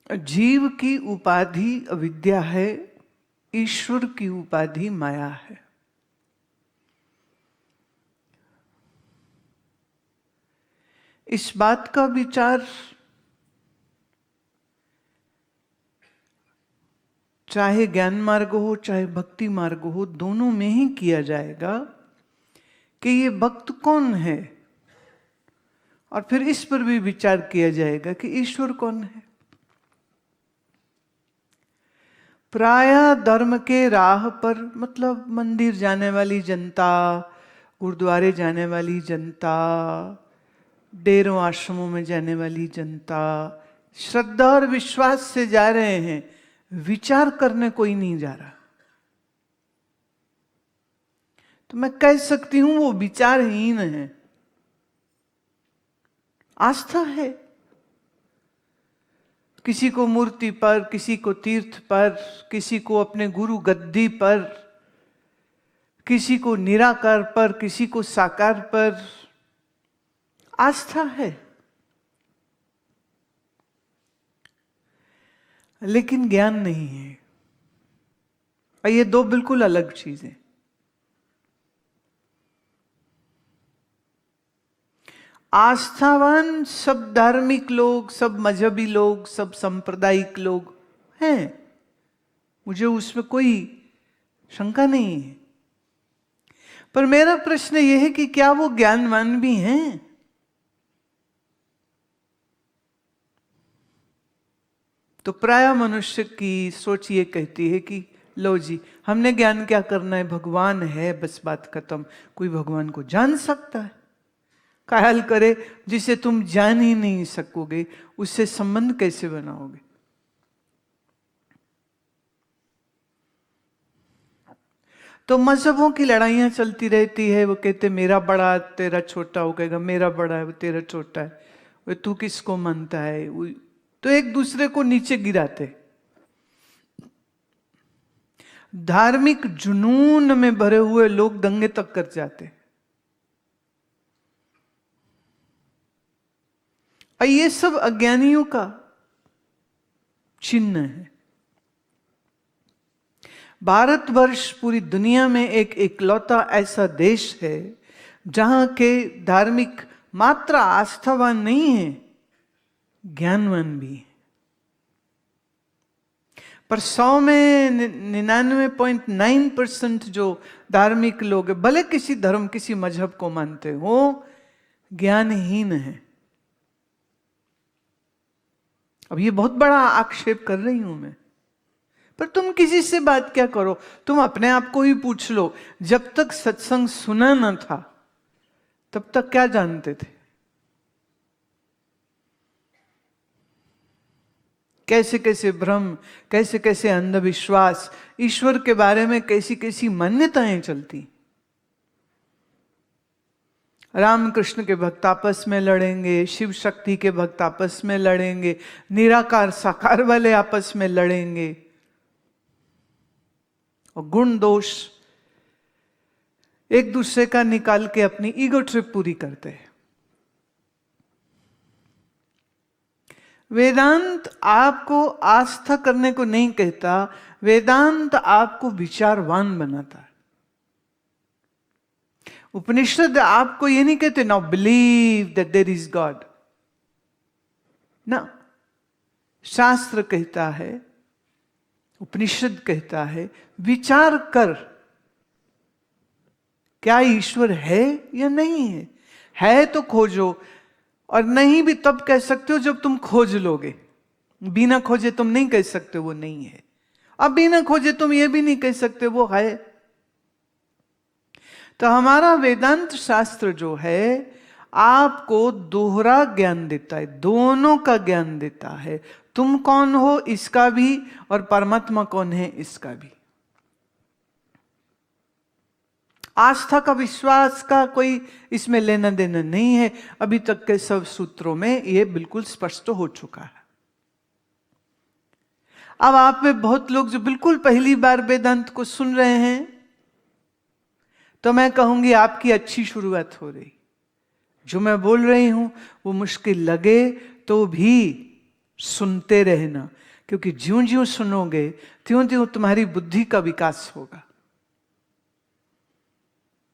जीव की उपाधि अविद्या है, ईश्वर की उपाधि माया है। इस बात का विचार चाहे ज्ञान मार्ग हो चाहे भक्ति मार्ग हो, दोनों में ही किया जाएगा कि ये भक्त कौन है, और फिर इस पर भी विचार किया जाएगा कि ईश्वर कौन है। प्रायः धर्म के राह पर, मतलब मंदिर जाने वाली जनता, गुरुद्वारे जाने वाली जनता, डेरों आश्रमों में जाने वाली जनता, श्रद्धा और विश्वास से जा रहे हैं, विचार करने कोई नहीं जा रहा। तो मैं कह सकती हूं वो विचारहीन है। आस्था है, किसी को मूर्ति पर, किसी को तीर्थ पर, किसी को अपने गुरु गद्दी पर, किसी को निराकार पर, किसी को साकार पर, आस्था है। लेकिन ज्ञान नहीं है, और ये दो बिल्कुल अलग चीजें। आस्थावान सब धार्मिक लोग, सब मजहबी लोग, सब सांप्रदायिक लोग हैं, मुझे उसमें कोई शंका नहीं है। पर मेरा प्रश्न यह है कि क्या वो ज्ञानवान भी हैं? तो प्राय मनुष्य की सोच ये कहती है कि लो जी, हमने ज्ञान क्या करना है, भगवान है, बस बात खत्म। कोई भगवान को जान सकता है? ख्याल करे जिसे तुम जान ही नहीं सकोगे, उससे संबंध कैसे बनाओगे? तो मजहबों की लड़ाइयां चलती रहती है। वो कहते मेरा बड़ा तेरा छोटा, वो कहेगा मेरा बड़ा है वो तेरा छोटा है, वो तू किसको मानता है, वो तो एक दूसरे को नीचे गिराते। धार्मिक जुनून में भरे हुए लोग दंगे तक कर जाते। और ये सब अज्ञानियों का चिन्ह है। भारतवर्ष पूरी दुनिया में एक इकलौता ऐसा देश है जहां के धार्मिक मात्र आस्थावान नहीं है, ज्ञानवान भी है। पर 100 में 99.9% जो धार्मिक लोग हैं, भले किसी धर्म किसी मजहब को मानते हो, ज्ञानहीन है। अब ये बहुत बड़ा आक्षेप कर रही हूं मैं, पर तुम किसी से बात क्या करो, तुम अपने आप को ही पूछ लो, जब तक सत्संग सुना न था तब तक क्या जानते थे? कैसे कैसे भ्रम, कैसे कैसे अंधविश्वास, ईश्वर के बारे में कैसी कैसी मान्यताएं चलती। रामकृष्ण के भक्त आपस में लड़ेंगे, शिव शक्ति के भक्त आपस में लड़ेंगे, निराकार साकार वाले आपस में लड़ेंगे, और गुण दोष एक दूसरे का निकाल के अपनी ईगो ट्रिप पूरी करते हैं। वेदांत आपको आस्था करने को नहीं कहता, वेदांत आपको विचारवान बनाता है। उपनिषद आपको ये नहीं कहते now believe that there is God ना। शास्त्र कहता है, उपनिषद कहता है, विचार कर, क्या ईश्वर है या नहीं है? है तो खोजो, और नहीं भी तब कह सकते हो जब तुम खोज लोगे। बिना खोजे तुम नहीं कह सकते वो नहीं है, अब बिना खोजे तुम ये भी नहीं कह सकते वो है। तो हमारा वेदांत शास्त्र जो है आपको दोहरा ज्ञान देता है, दोनों का ज्ञान देता है। तुम कौन हो इसका भी, और परमात्मा कौन है इसका भी। आस्था का, विश्वास का कोई इसमें लेना देना नहीं है। अभी तक के सब सूत्रों में यह बिल्कुल स्पष्ट हो चुका है। अब आप में बहुत लोग जो बिल्कुल पहली बार वेदांत को सुन रहे हैं, तो मैं कहूंगी आपकी अच्छी शुरुआत हो रही। जो मैं बोल रही हूं वो मुश्किल लगे तो भी सुनते रहना, क्योंकि ज्यों ज्यों सुनोगे त्यों त्यों तुम्हारी बुद्धि का विकास होगा।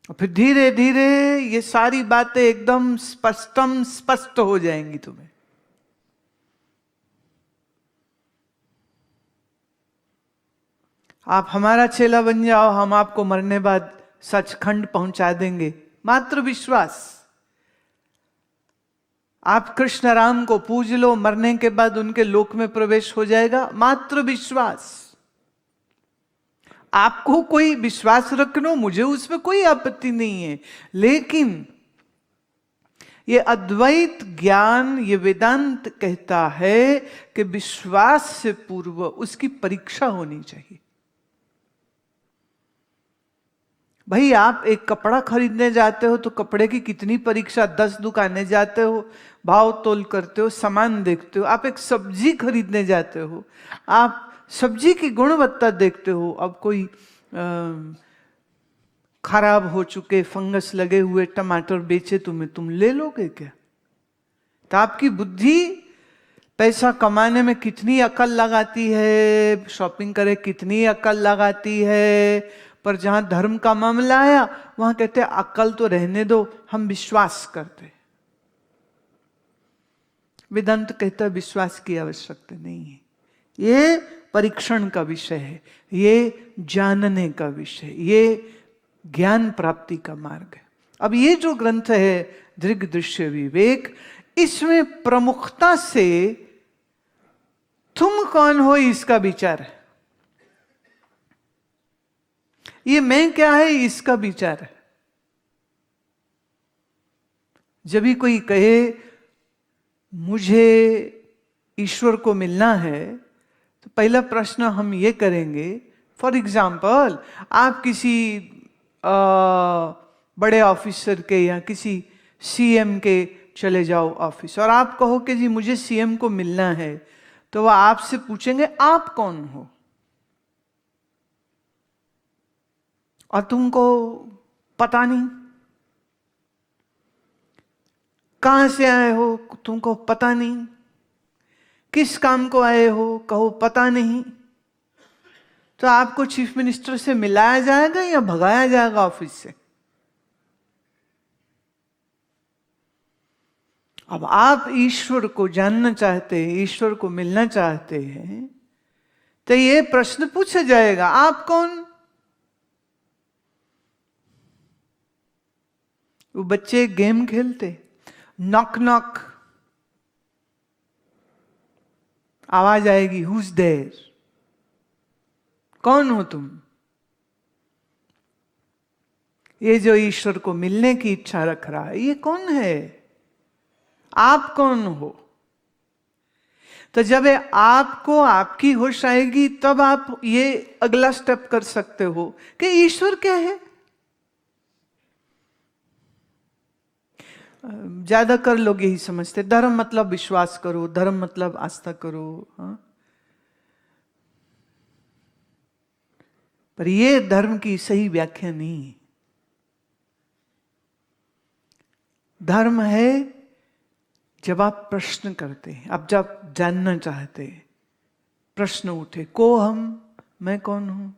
और फिर धीरे धीरे ये सारी बातें एकदम स्पष्ट हो जाएंगी तुम्हें। आप हमारा चेला बन जाओ, हम आपको मरने बाद सचखंड पहुंचा देंगे, मात्र विश्वास। आप कृष्ण राम को पूज लो, मरने के बाद उनके लोक में प्रवेश हो जाएगा, मात्र विश्वास। आपको कोई विश्वास रखना, मुझे उसमें कोई आपत्ति नहीं है, लेकिन ये अद्वैत ज्ञान, ये वेदांत कहता है कि विश्वास से पूर्व उसकी परीक्षा होनी चाहिए। भाई आप एक कपड़ा खरीदने जाते हो तो कपड़े की कितनी परीक्षा, 10 दुकानें जाते हो, भाव तोल करते हो, सामान देखते हो। आप एक सब्जी खरीदने जाते हो, आप सब्जी की गुणवत्ता देखते हो। अब कोई खराब हो चुके फंगस लगे हुए टमाटर बेचे तुम्हें, तुम ले लोगे क्या? तो आपकी बुद्धि पैसा कमाने में कितनी अकल लगाती है, शॉपिंग करे कितनी अकल लगाती है, पर जहां धर्म का मामला आया वहां कहते हैं अकल तो रहने दो, हम विश्वास करते। वेदांत कहता है विश्वास की आवश्यकता नहीं है, ये परीक्षण का विषय है, ये जानने का विषय, ये ज्ञान प्राप्ति का मार्ग है। अब ये जो ग्रंथ है दृग् दृश्य विवेक, इसमें प्रमुखता से तुम कौन हो इसका विचार है। ये मैं क्या है इसका विचार है। जब भी कोई कहे मुझे ईश्वर को मिलना है, तो पहला प्रश्न हम ये करेंगे, फॉर एग्जाम्पल आप किसी बड़े ऑफिसर के या किसी सीएम के चले जाओ ऑफिस और आप कहो कि जी मुझे सीएम को मिलना है, तो वह आपसे पूछेंगे आप कौन हो, और तुमको पता नहीं। कहां से आए हो, तुमको पता नहीं। किस काम को आए हो, कहो पता नहीं। तो आपको चीफ मिनिस्टर से मिलाया जाएगा या भगाया जाएगा ऑफिस से? अब आप ईश्वर को जानना चाहते हैं, ईश्वर को मिलना चाहते हैं, तो ये प्रश्न पूछा जाएगा आप कौन। वो बच्चे गेम खेलते, नॉक नॉक आवाज आएगी, हुज देयर, कौन हो तुम? ये जो ईश्वर को मिलने की इच्छा रख रहा है, ये कौन है? आप कौन हो? तो जब आपको आपकी होश आएगी तब आप ये अगला स्टेप कर सकते हो कि ईश्वर क्या है। ज्यादातर लोग यही समझते, धर्म मतलब विश्वास करो, धर्म मतलब आस्था करो। हाँ, पर ये धर्म की सही व्याख्या नहीं है। धर्म है जब आप प्रश्न करते हैं, अब जब जानना चाहते हैं, प्रश्न उठे, को हम, मैं कौन हूं।